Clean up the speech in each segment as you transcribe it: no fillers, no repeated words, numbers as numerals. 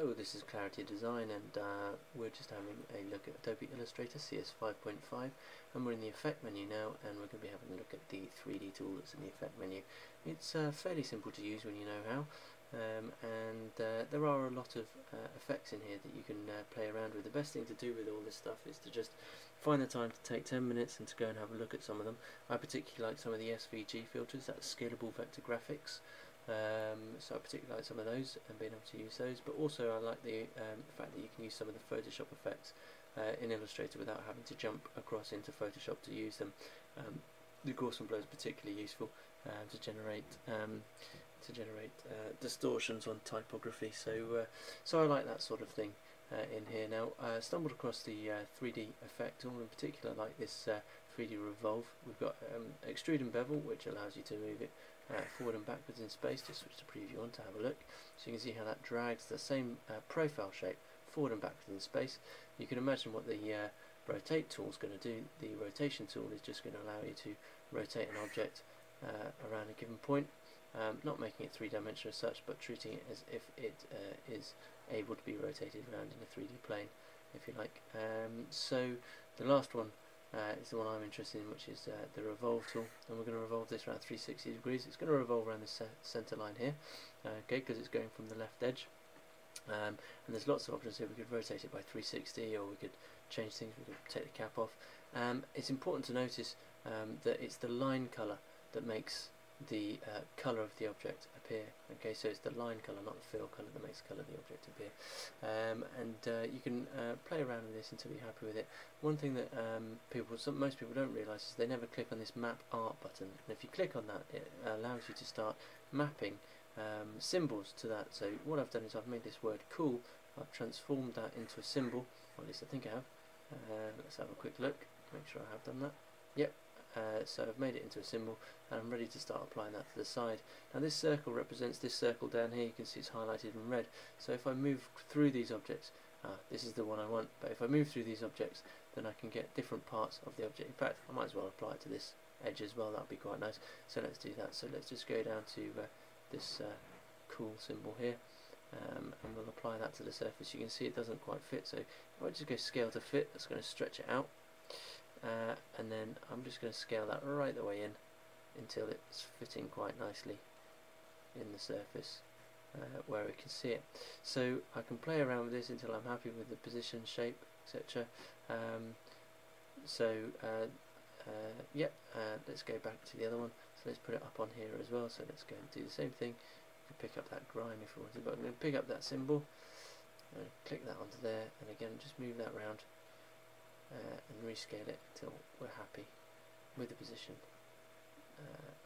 Hello, this is Clarity Design, and we're just having a look at Adobe Illustrator cs5.5, and we're in the Effect menu now, and we're going to be having a look at the 3D tool that's in the Effect menu. It's fairly simple to use when you know how, and there are a lot of effects in here that you can play around with. The best thing to do with all this stuff is to just find the time to take 10 minutes and to go and have a look at some of them. I particularly like some of the Svg Filters, that's scalable vector graphics. So I particularly like some of those and being able to use those, but also I like the fact that you can use some of the Photoshop effects in Illustrator without having to jump across into Photoshop to use them. The Gaussian blur is particularly useful to generate distortions on typography, so I like that sort of thing in here. Now I stumbled across the 3D effect tool, in particular like this 3D revolve. We've got extrude and bevel, which allows you to move it forward and backwards in space. Just switch the preview on to have a look, so you can see how that drags the same profile shape forward and backwards in space. You can imagine what the rotate tool is going to do. The rotation tool is just going to allow you to rotate an object around a given point, not making it three-dimensional as such, but treating it as if it is able to be rotated around in a 3D plane, if you like. So the last one is the one I'm interested in, which is the Revolve tool, and we're going to revolve this around 360 degrees. It's going to revolve around the centre line here, okay, because it's going from the left edge. And there's lots of options here. We could rotate it by 360, or we could change things. We could take the cap off. It's important to notice that it's the line colour that makes the colour of the object appear. Okay, so it's the line colour, not the fill colour, that makes the colour of the object appear. You can play around with this until you're happy with it. One thing that most people don't realise is they never click on this Map Art button, and if you click on that, it allows you to start mapping symbols to that. So what I've done is I've made this word cool, I've transformed that into a symbol, or at least I think I have. Let's have a quick look, make sure I have done that. Yep. So I've made it into a symbol, and I'm ready to start applying that to the side. Now this circle represents this circle down here. You can see it's highlighted in red. So if I move through these objects, this is the one I want, but if I move through these objects, then I can get different parts of the object. In fact, I might as well apply it to this edge as well. That would be quite nice. So let's do that. So let's just go down to this cool symbol here, and we'll apply that to the surface. You can see it doesn't quite fit, so if I just go scale to fit, that's going to stretch it out. And then I'm just going to scale that right the way in until it's fitting quite nicely in the surface where we can see it. So I can play around with this until I'm happy with the position, shape, etc. Let's go back to the other one. So let's put it up on here as well. So let's go and do the same thing. You can pick up that grime if you wanted, but I'm going to pick up that symbol and click that onto there, and again just move that round. And rescale it until we're happy with the position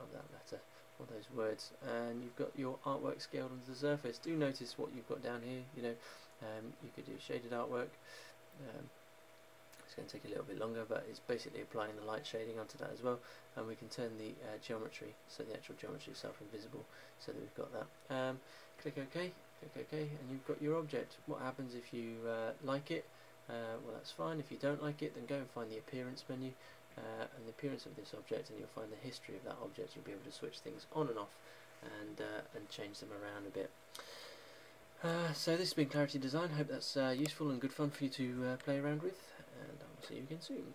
of that letter or those words, and you've got your artwork scaled onto the surface. Do notice what you've got down here. You could do shaded artwork. It's going to take a little bit longer, but it's basically applying the light shading onto that as well, and we can turn the geometry, so the actual geometry itself, invisible, so that we've got that. Click OK, and you've got your object. What happens if you like it? Well, that's fine. If you don't like it, then go and find the appearance menu and the appearance of this object, and you'll find the history of that object. You'll be able to switch things on and off and change them around a bit. So this has been Clarity Design. Hope that's useful and good fun for you to play around with, and I will see you again soon.